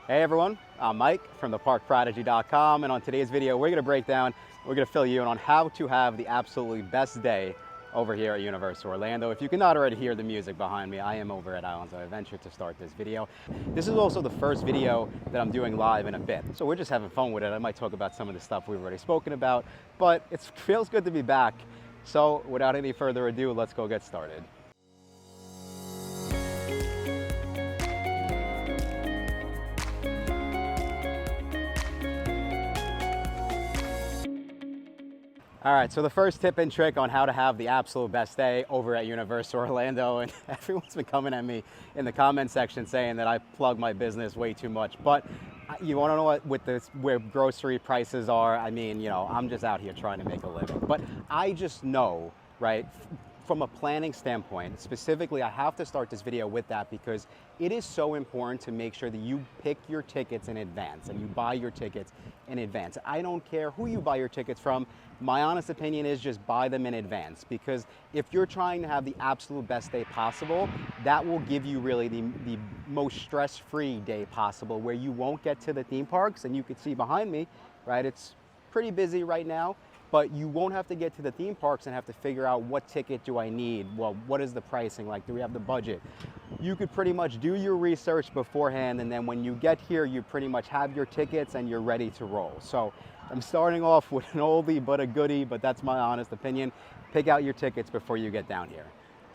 Hey everyone, I'm Mike from theparkprodigy.com, and on today's video we're going to fill you in on how to have the absolutely best day over here at Universal Orlando. If you cannot already hear the music behind me, I am over at Islands of Adventure to start this video. This is also the first video that I'm doing live in a bit, so we're just having fun with it. I might talk about some of the stuff we've already spoken about, but it feels good to be back. So without any further ado, let's go get started. All right, so the first tip and trick on how to have the absolute best day over at Universal Orlando, and everyone's been coming at me in the comment section saying that I plug my business way too much, but you want to know what, with this, where grocery prices are, I mean, you know, I'm just out here trying to make a living, but I just know, right, from a planning standpoint, specifically, I have to start this video with that because it is so important to make sure that you pick your tickets in advance and you buy your tickets in advance. I don't care who you buy your tickets from. My honest opinion is just buy them in advance, because if you're trying to have the absolute best day possible, that will give you really the most stress-free day possible, where you won't get to the theme parks, and you can see behind me, right, it's pretty busy right now. But you won't have to get to the theme parks and have to figure out what ticket do I need? Well, what is the pricing like? Do we have the budget? You could pretty much do your research beforehand, and then when you get here, you pretty much have your tickets and you're ready to roll. So I'm starting off with an oldie but a goodie, but that's my honest opinion. Pick out your tickets before you get down here.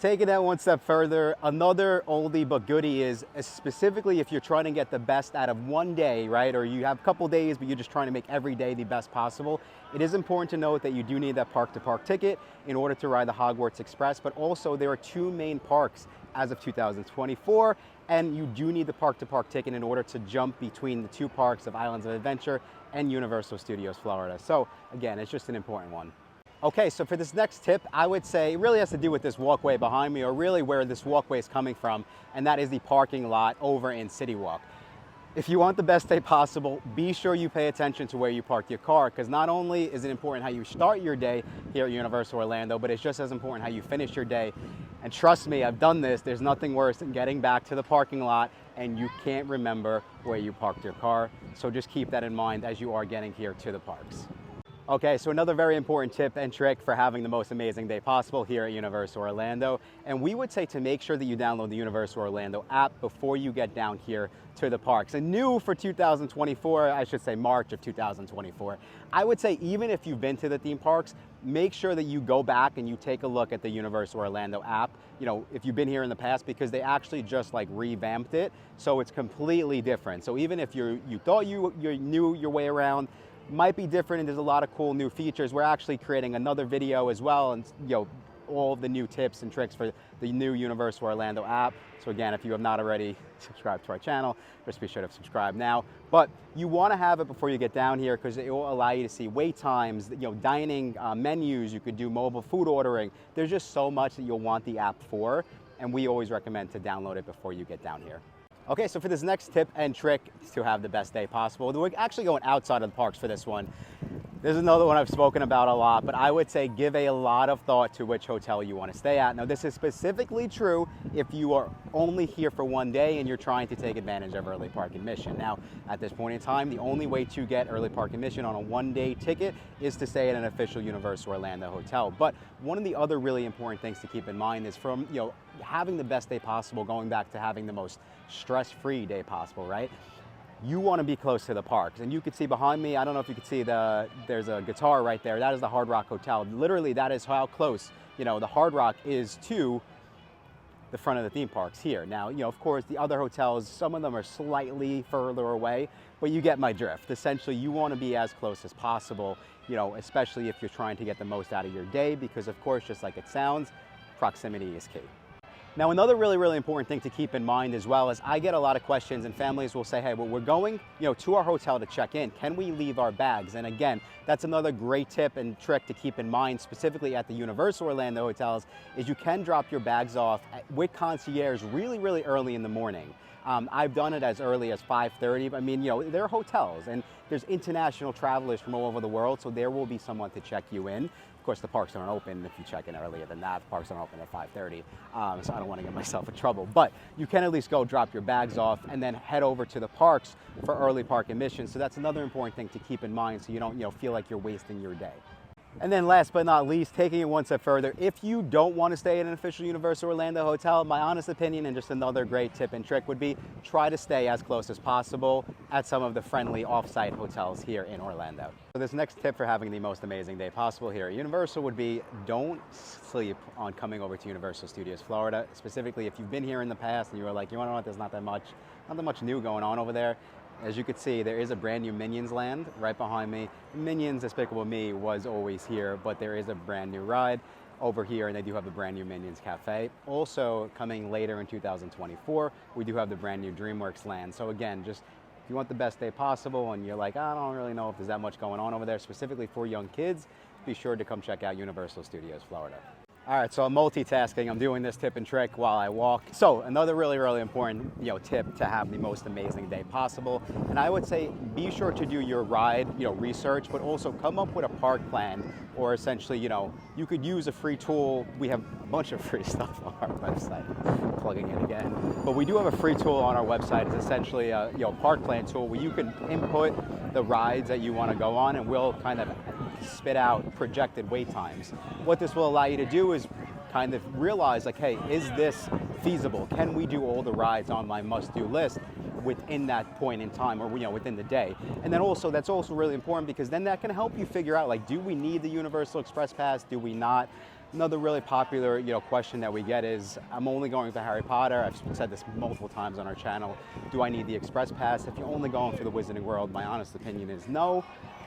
Taking that one step further, another oldie but goodie is specifically if you're trying to get the best out of one day, right? Or you have a couple days, but you're just trying to make every day the best possible. It is important to note that you do need that park-to-park ticket in order to ride the Hogwarts Express, but also there are two main parks as of 2024, and you do need the park-to-park ticket in order to jump between the two parks of Islands of Adventure and Universal Studios Florida. So again, it's just an important one. Okay, so for this next tip, I would say it really has to do with this walkway behind me, or really where this walkway is coming from, and that is the parking lot over in City Walk. If you want the best day possible, be sure you pay attention to where you park your car, because not only is it important how you start your day here at Universal Orlando, but it's just as important how you finish your day. And trust me, I've done this. There's nothing worse than getting back to the parking lot and you can't remember where you parked your car. So just keep that in mind as you are getting here to the parks. Okay, so another very important tip and trick for having the most amazing day possible here at Universal Orlando, and we would say to make sure that you download the Universal Orlando app before you get down here to the parks. And new for 2024, I should say March of 2024, I would say even if you've been to the theme parks, make sure that you go back and you take a look at the Universal Orlando app, you know, if you've been here in the past, because they actually just like revamped it, so it's completely different. So even if you thought you knew your way around, might be different, and there's a lot of cool new features. We're actually creating another video as well, and you know, all the new tips and tricks for the new Universal Orlando app. So again, if you have not already subscribed to our channel, just be sure to subscribe now. But you want to have it before you get down here, because it will allow you to see wait times, you know, dining menus. You could do mobile food ordering. There's just so much that you'll want the app for, and we always recommend to download it before you get down here. Okay, so for this next tip and trick to have the best day possible, we're actually going outside of the parks for this one. There's another one I've spoken about a lot, but I would say give a lot of thought to which hotel you want to stay at. Now, this is specifically true if you are only here for one day and you're trying to take advantage of early park admission. Now, at this point in time, the only way to get early park admission on a one-day ticket is to stay at an official Universal Orlando hotel. But one of the other really important things to keep in mind is, from, you know, having the best day possible, going back to having the most stress-free day possible, right? You want to be close to the parks, and you can see behind me, I don't know if you can see there's a guitar right there. That is the Hard Rock Hotel. Literally, that is how close, you know, the Hard Rock is to the front of the theme parks here. Now, you know, of course, the other hotels, some of them are slightly further away, but you get my drift. Essentially, you want to be as close as possible, you know, especially if you're trying to get the most out of your day, because of course, just like it sounds, proximity is key. Now, another really important thing to keep in mind as well is I get a lot of questions, and families will say, hey, well, we're going, you know, to our hotel to check in. Can we leave our bags? And again, that's another great tip and trick to keep in mind, specifically at the Universal Orlando hotels, is you can drop your bags off with concierge really early in the morning. I've done it as early as 5:30. I mean, there are hotels and there's international travelers from all over the world, so there will be someone to check you in. Of course, the parks aren't open if you check in earlier than that. The parks aren't open at 5:30, so I don't want to get myself in trouble. But you can at least go drop your bags off and then head over to the parks for early park admission. So that's another important thing to keep in mind, so you don't feel like you're wasting your day. And then last but not least, taking it one step further, if you don't want to stay at an official Universal Orlando hotel, my honest opinion and just another great tip and trick would be try to stay as close as possible at some of the friendly off-site hotels here in Orlando. So this next tip for having the most amazing day possible here at Universal would be don't sleep on coming over to Universal Studios Florida. Specifically, if you've been here in the past and you were like, you know what, there's not that much new going on over there. As you can see, there is a brand new Minions land right behind me. Minions Despicable Me was always here, but there is a brand new ride over here, and they do have a brand new Minions Cafe. Also, coming later in 2024, we do have the brand new DreamWorks land. So again, just if you want the best day possible and you're like, I don't really know if there's that much going on over there, specifically for young kids, be sure to come check out Universal Studios Florida. All right, so I'm multitasking. I'm doing this tip and trick while I walk. So another really important tip to have the most amazing day possible. And I would say be sure to do your ride research, but also come up with a park plan, or essentially you could use a free tool. We have a bunch of free stuff on our website. Plugging it again, but we do have a free tool on our website. It's essentially a park plan tool where you can input the rides that you want to go on, and we'll kind of spit out projected wait times. What this will allow you to do is kind of realize, like, hey, is this feasible? Can we do all the rides on my must-do list within that point in time, or within the day? And then also, that's also really important, because then that can help you figure out, like, do we need the Universal Express Pass? Do we not? Another really popular question that we get is, I'm only going for Harry Potter. I've said this multiple times on our channel. Do I need the Express Pass? If you're only going for the Wizarding World, my honest opinion is no.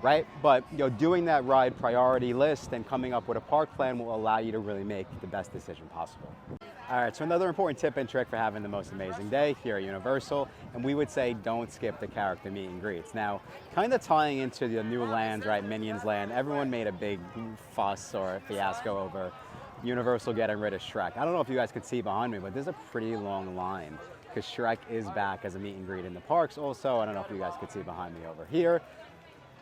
Right? But doing that ride priority list and coming up with a park plan will allow you to really make the best decision possible. All right, so another important tip and trick for having the most amazing day here at Universal, and we would say don't skip the character meet and greets. Now, kind of tying into the new lands, right, Minions Land, everyone made a big fuss or fiasco over Universal getting rid of Shrek. I don't know if you guys could see behind me, but there's a pretty long line, because Shrek is back as a meet and greet in the parks. Also, I don't know if you guys could see behind me over here,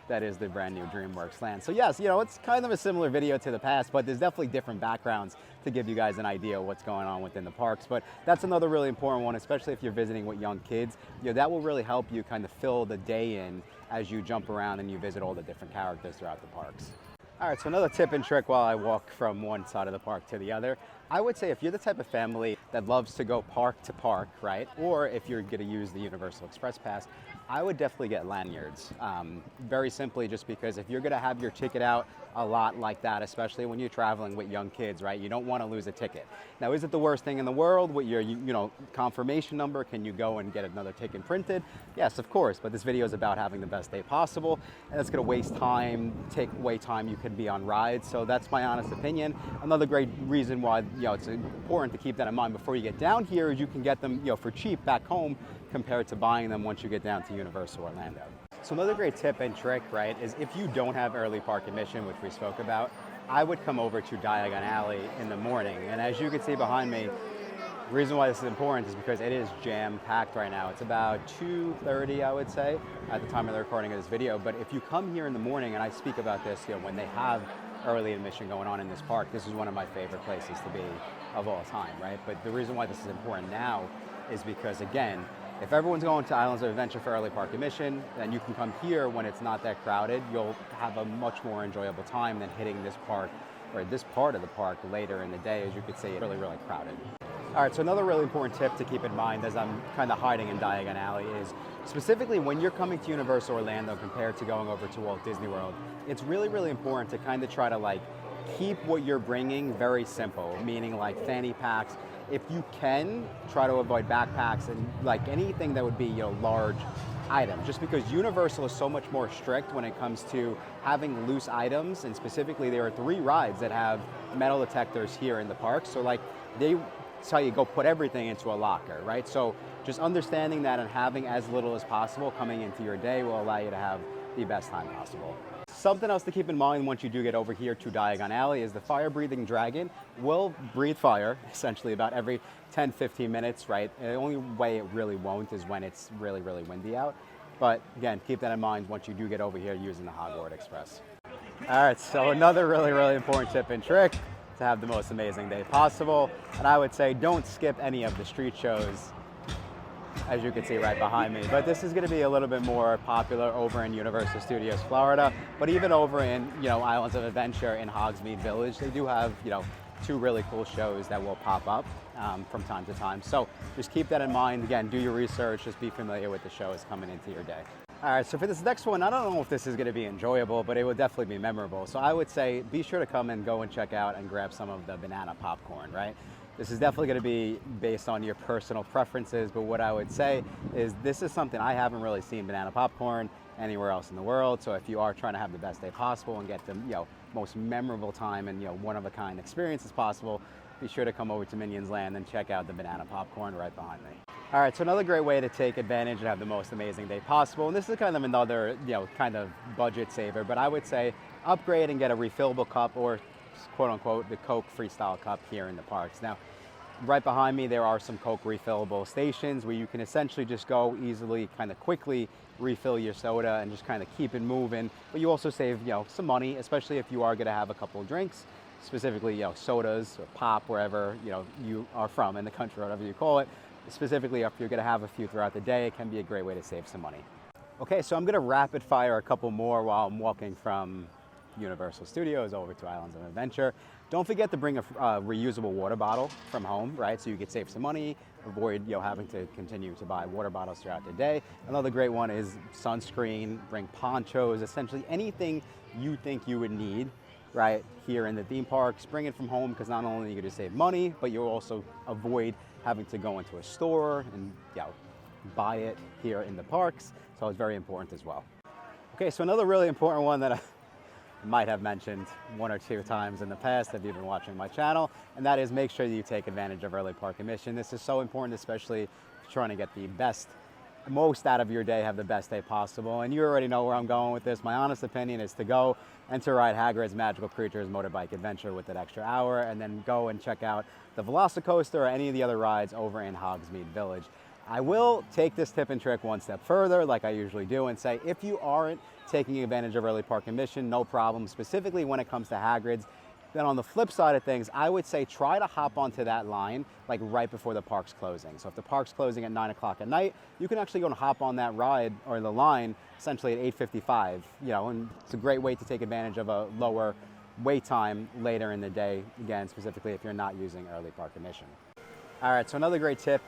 that is the brand new DreamWorks land. So yes, it's kind of a similar video to the past, but there's definitely different backgrounds to give you guys an idea of what's going on within the parks. But that's another really important one, especially if you're visiting with young kids. That will really help you kind of fill the day in as you jump around and you visit all the different characters throughout the parks. All right, so another tip and trick while I walk from one side of the park to the other. I would say if you're the type of family that loves to go park to park, right? Or if you're gonna use the Universal Express Pass, I would definitely get Lanyards. Very simply, just because if you're gonna have your ticket out a lot like that, especially when you're traveling with young kids, right? You don't wanna lose a ticket. Now, is it the worst thing in the world with your confirmation number? Can you go and get another ticket printed? Yes, of course, but this video is about having the best day possible, and it's gonna waste time, take away time you could be on rides, so that's my honest opinion. Another great reason why it's important to keep that in mind before you get down here is you can get them for cheap back home compared to buying them once you get down to Universal Orlando. So another great tip and trick, right, is if you don't have early park admission, which we spoke about, I would come over to Diagon Alley in the morning. And as you can see behind me, the reason why this is important is because it is jam-packed right now. It's about 2:30, I would say, at the time of the recording of this video. But if you come here in the morning, and I speak about this, when they have early admission going on in this park, this is one of my favorite places to be of all time, right? But the reason why this is important now is because, again, if everyone's going to Islands of Adventure for early park admission, then you can come here when it's not that crowded. You'll have a much more enjoyable time than hitting this park, or this part of the park, later in the day. As you could see, it's really crowded. All right, so another really important tip to keep in mind as I'm kind of hiding in Diagon Alley is specifically when you're coming to Universal Orlando compared to going over to Walt Disney World, it's really important to kind of try to keep what you're bringing very simple, meaning like fanny packs. If you can, try to avoid backpacks and anything that would be large items, just because Universal is so much more strict when it comes to having loose items, and specifically there are 3 rides that have metal detectors here in the park, so they tell you go put everything into a locker, right? So just understanding that and having as little as possible coming into your day will allow you to have the best time possible. Something else to keep in mind once you do get over here to Diagon Alley is the fire-breathing dragon will breathe fire essentially about every 10-15 minutes, right? And the only way it really won't is when it's really, really windy out. But again, keep that in mind once you do get over here using the Hogwarts Express. All right, so another really, really important tip and trick to have the most amazing day possible. And I would say don't skip any of the street shows, as you can see right behind me. But this is going to be a little bit more popular over in Universal Studios Florida, but even over in, Islands of Adventure in Hogsmeade Village, they do have, 2 really cool shows that will pop up from time to time. So just keep that in mind. Again, do your research, just be familiar with the shows coming into your day. All right, so for this next one, I don't know if this is going to be enjoyable, but it will definitely be memorable. So I would say be sure to come and go and check out and grab some of the banana popcorn, right? This is definitely going to be based on your personal preferences, but what I would say is this is something I haven't really seen banana popcorn anywhere else in the world. So if you are trying to have the best day possible and get the most memorable time and one-of-a-kind experience as possible, be sure to come over to Minions Land and check out the banana popcorn right behind me. All right, so another great way to take advantage and have the most amazing day possible, and this is kind of another kind of budget saver, but I would say upgrade and get a refillable cup or quote unquote the Coke Freestyle Cup here in the parks. Now, right behind me there are some Coke refillable stations where you can essentially just go easily, kind of quickly refill your soda and just kind of keep it moving, but you also save some money, especially if you are going to have a couple of drinks, specifically sodas or pop, wherever you are from in the country, whatever you call it. Specifically, if you're going to have a few throughout the day, it can be a great way to save some money. Okay, so I'm going to rapid fire a couple more while I'm walking from Universal Studios over to Islands of Adventure. Don't forget to bring a reusable water bottle from home, right? So you can save some money, avoid having to continue to buy water bottles throughout the day. Another great one is sunscreen, bring ponchos, essentially anything you think you would need, right, here in the theme parks. Bring it from home because not only are you going to save money, but you'll also avoid having to go into a store and buy it here in the parks. So it's very important as well. Okay, so another really important one that I might have mentioned 1 or 2 times in the past if you've been watching my channel, and that is make sure that you take advantage of early park admission. This is so important, especially if you're trying to get the most out of your day, have the best day possible. And you already know where I'm going with this. My honest opinion is to go and to ride Hagrid's Magical Creatures Motorbike Adventure with that extra hour, and then go and check out the Velocicoaster or any of the other rides over in Hogsmeade Village. I will take this tip and trick one step further, like I usually do, and say if you aren't taking advantage of early park admission, no problem, specifically when it comes to Hagrid's. Then on the flip side of things, I would say try to hop onto that line like right before the park's closing. So if the park's closing at 9 o'clock at night, you can actually go and hop on that ride or the line essentially at 8:55, and it's a great way to take advantage of a lower wait time later in the day, again, specifically if you're not using early park admission. All right, so another great tip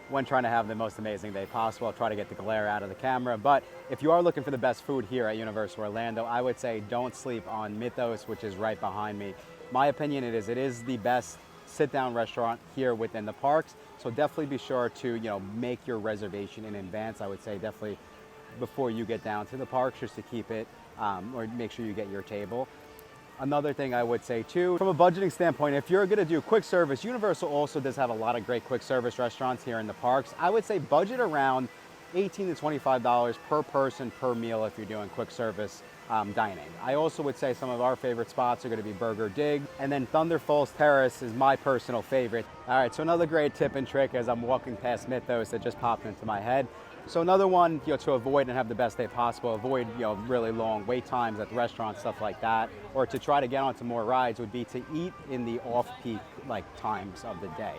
when trying to have the most amazing day possible. I'll try to get the glare out of the camera, but if you are looking for the best food here at Universal Orlando, I would say don't sleep on Mythos, which is right behind me. My opinion it is the best sit-down restaurant here within the parks, so definitely be sure to make your reservation in advance. I would say definitely before you get down to the parks, just to keep it or make sure you get your table. Another thing I would say too, from a budgeting standpoint, if you're gonna do quick service, Universal also does have a lot of great quick service restaurants here in the parks. I would say budget around $18 to $25 per person per meal if you're doing quick service dining. I also would say some of our favorite spots are gonna be Burger Dig, and then Thunder Falls Terrace is my personal favorite. All right, so another great tip and trick as I'm walking past Mythos that just popped into my head. So another one, to avoid and have the best day possible, avoid, really long wait times at the restaurant, stuff like that, or to try to get onto more rides would be to eat in the off-peak times of the day.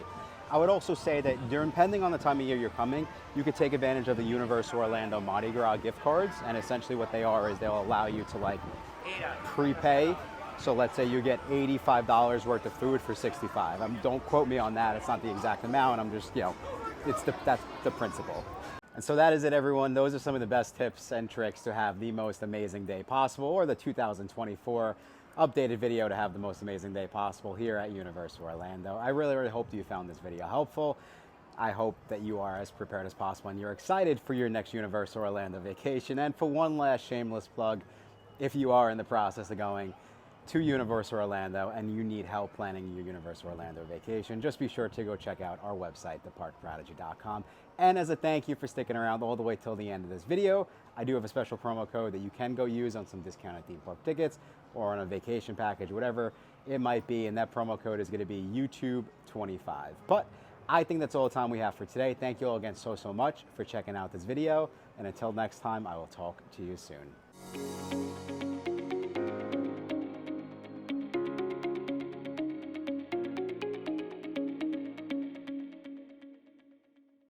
I would also say that depending on the time of year you're coming, you could take advantage of the Universal Orlando Mardi Gras gift cards, and essentially what they are is they'll allow you to prepay. So let's say you get $85 worth of food for $65. Don't quote me on that, it's not the exact amount, I'm just, that's the principle. And so that is it, everyone. Those are some of the best tips and tricks to have the most amazing day possible, or the 2024 updated video to have the most amazing day possible here at Universal Orlando. I really, really hope you found this video helpful. I hope that you are as prepared as possible and you're excited for your next Universal Orlando vacation. And for one last shameless plug, if you are in the process of going, to Universal Orlando and you need help planning your Universal Orlando vacation, just be sure to go check out our website, theparkprodigy.com. And as a thank you for sticking around all the way till the end of this video, I do have a special promo code that you can go use on some discounted theme park tickets or on a vacation package, whatever it might be. And that promo code is going to be YouTube25. But I think that's all the time we have for today. Thank you all again so much for checking out this video. And until next time, I will talk to you soon.